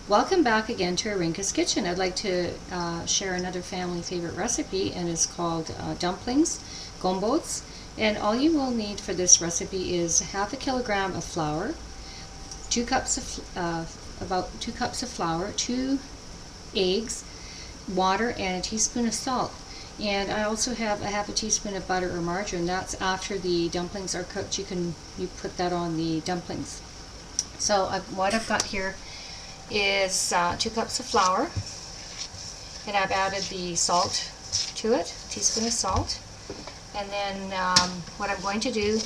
Welcome back again to Arinka's Kitchen. I'd like to share another family favorite recipe, and it's called dumplings, Gombóc. And all you will need for this recipe is half a kilogram of flour, about 2 cups of flour, 2 eggs, water, and a teaspoon of salt. And I also have a half a teaspoon of butter or margarine. That's after the dumplings are cooked. You put that on the dumplings. So what I've got here is 2 cups of flour, and I've added the salt to it, a teaspoon of salt. And then what I'm going to do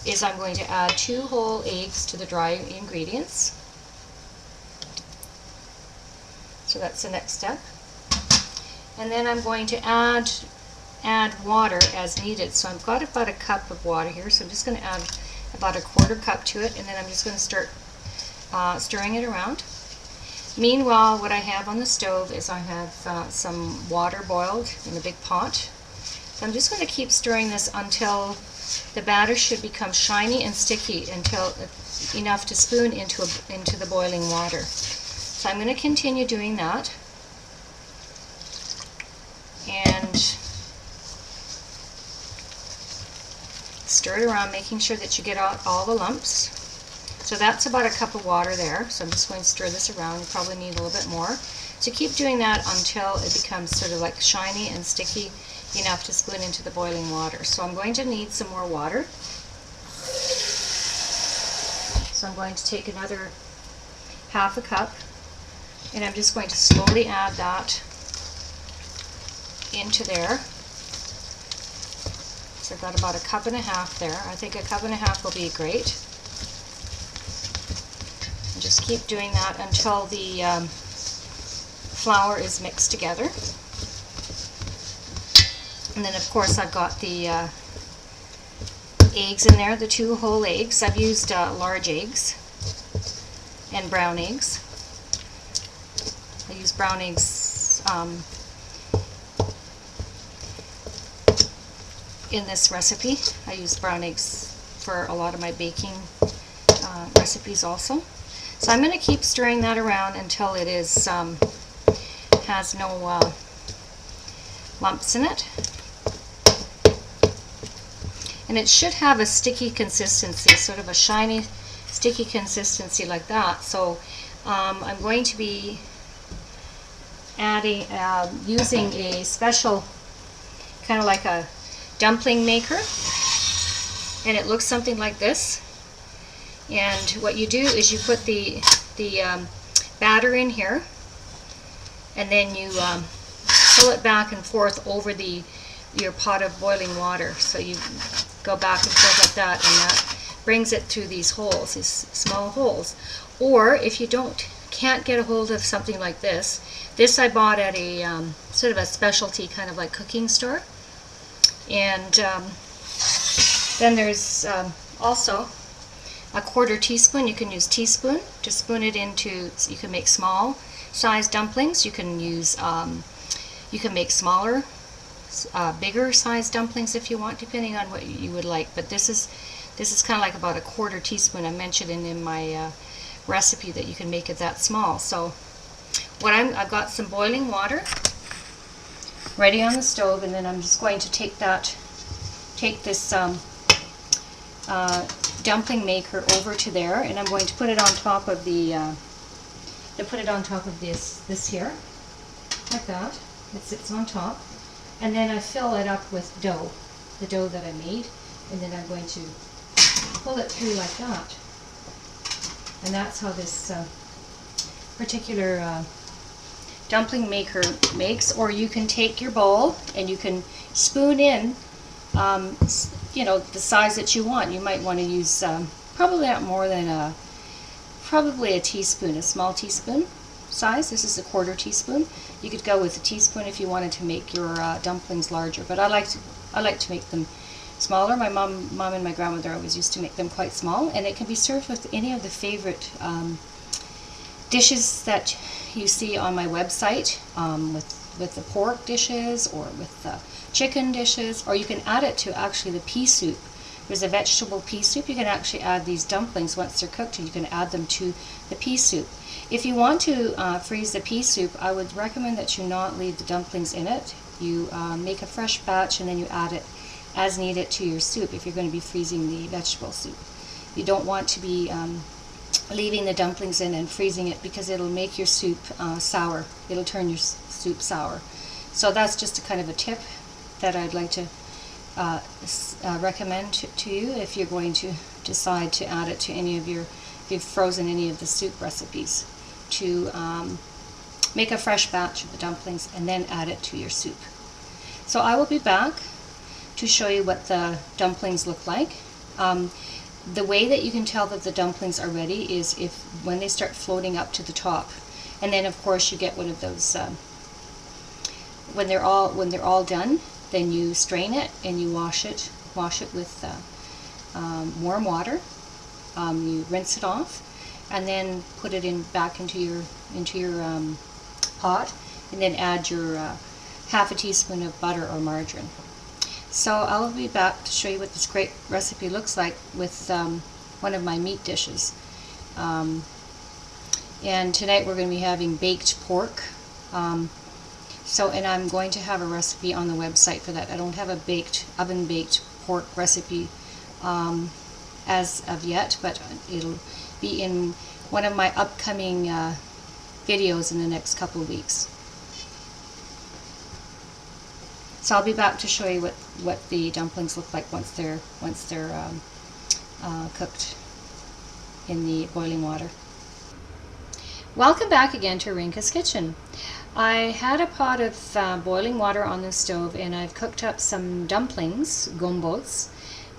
is I'm going to add 2 whole eggs to the dry ingredients. So that's the next step. And then I'm going to add water as needed. So I've got about a cup of water here, so I'm just going to add about a 1/4 cup to it, and then I'm just going to start stirring it around. Meanwhile, what I have on the stove is I have some water boiled in a big pot. So I'm just going to keep stirring this until the batter should become shiny and sticky, until enough to spoon into the boiling water. So I'm going to continue doing that, and stir it around, making sure that you get out all the lumps. So that's about a cup of water there. So I'm just going to stir this around. You probably need a little bit more. So keep doing that until it becomes sort of like shiny and sticky enough to spoon into the boiling water. So I'm going to need some more water. So I'm going to take another half a cup, and I'm just going to slowly add that into there. So I've got about a cup and a half there. I think a cup and a half will be great. And just keep doing that until the flour is mixed together. And then of course I've got the eggs in there, the 2 whole eggs. I've used large eggs and brown eggs. I use brown eggs in this recipe. I use brown eggs for a lot of my baking recipes also. So I'm going to keep stirring that around until it is has no lumps in it. And it should have a sticky consistency, sort of a shiny, sticky consistency like that. So I'm going to be adding, using a special, kind of like a dumpling maker, and it looks something like this. And what you do is you put the batter in here, and then you pull it back and forth over your pot of boiling water. So you go back and forth like that, and that brings it through these holes, these small holes. Or if you can't get a hold of something like this I bought at a sort of a specialty kind of like cooking store. And then there's also a 1/4 teaspoon. You can use teaspoon to spoon it into. You can make small size dumplings. You can use. You can make smaller, bigger size dumplings if you want, depending on what you would like. But this is kind of like about a 1/4 teaspoon. I mentioned in my recipe that you can make it that small. So I've got some boiling water ready on the stove, and then I'm just going to take this dumpling maker over to there, and I'm going to put it on top of this here, like that. It sits on top, and then I fill it up with dough, the dough that I made, and then I'm going to pull it through like that. And that's how this particular dumpling maker makes. Or you can take your bowl and you can spoon in, you know, the size that you want. You might want to use probably not more than probably a teaspoon, a small teaspoon size. This is a 1/4 teaspoon. You could go with a teaspoon if you wanted to make your dumplings larger, but I like to make them smaller. My mom and my grandmother always used to make them quite small, and it can be served with any of the favorite dishes that you see on my website, with the pork dishes or with the chicken dishes, or you can add it to actually the pea soup. There's a vegetable pea soup. You can actually add these dumplings once they're cooked, and you can add them to the pea soup. If you want to freeze the pea soup, I would recommend that you not leave the dumplings in it. You make a fresh batch and then you add it as needed to your soup if you're going to be freezing the vegetable soup. You don't want to be leaving the dumplings in and freezing it, because it'll make your soup sour. It'll turn your soup sour. So that's just a kind of a tip that I'd like to recommend to you if you're going to decide to add it to any of your, if you've frozen any of the soup recipes, to make a fresh batch of the dumplings and then add it to your soup. So I will be back to show you what the dumplings look like. The way that you can tell that the dumplings are ready is when they start floating up to the top, and then of course you get one of those when they're all done, then you strain it and you wash it with warm water. You rinse it off and then put it back into your pot, and then add your half a teaspoon of butter or margarine. So I'll be back to show you what this great recipe looks like with one of my meat dishes. And tonight we're going to be having baked pork. And I'm going to have a recipe on the website for that. I don't have a oven-baked pork recipe as of yet, but it'll be in one of my upcoming videos in the next couple of weeks. So I'll be back to show you what the dumplings look like once they're cooked in the boiling water. Welcome back again to Rinka's Kitchen. I had a pot of boiling water on the stove, and I've cooked up some dumplings, gombocs,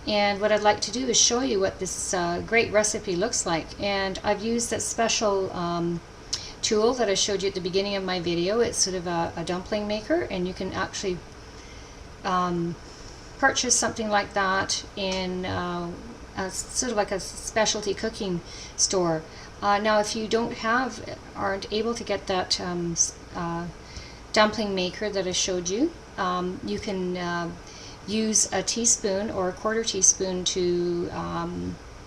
and what I'd like to do is show you what this great recipe looks like. And I've used that special tool that I showed you at the beginning of my video. It's sort of a dumpling maker, and you can actually purchase something like that in sort of like a specialty cooking store. Now if you aren't able to get that dumpling maker that I showed you, you can use a teaspoon or a quarter teaspoon to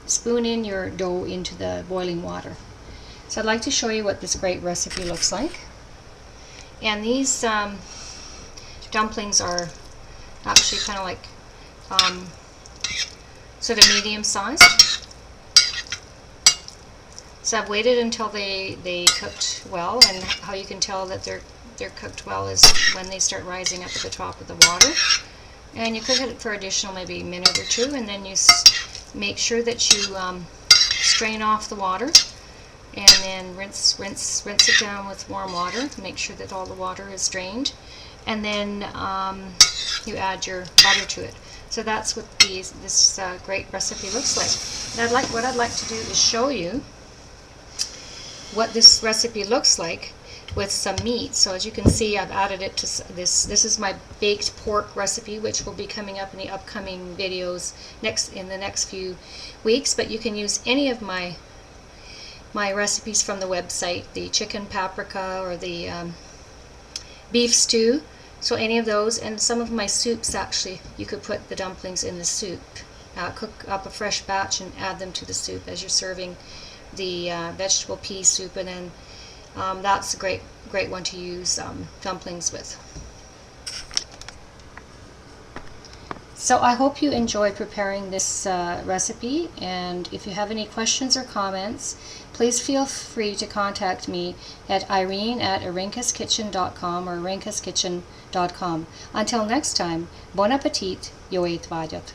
spoon in your dough into the boiling water. So I'd like to show you what this great recipe looks like. And these dumplings are actually kind of like sort of medium sized. So I've waited until they cooked well, and how you can tell that they're cooked well is when they start rising up at the top of the water. And you cook it for additional maybe a minute or two, and then you make sure that you strain off the water, and then rinse it down with warm water. Make sure that all the water is drained, and then you add your butter to it. So that's what this great recipe looks like. And what I'd like to do is show you what this recipe looks like with some meat. So as you can see, I've added it to this. This is my baked pork recipe, which will be coming up in the upcoming videos in the next few weeks. But you can use any of my recipes from the website, the chicken paprika or the beef stew. So any of those, and some of my soups actually, you could put the dumplings in the soup. Cook up a fresh batch and add them to the soup as you're serving the vegetable pea soup, and then that's a great one to use dumplings with. So I hope you enjoyed preparing this recipe, and if you have any questions or comments, please feel free to contact me at irene@arinkaskitchen.com or arinkaskitchen.com. Until next time, bon appetit, jo eet vadjat.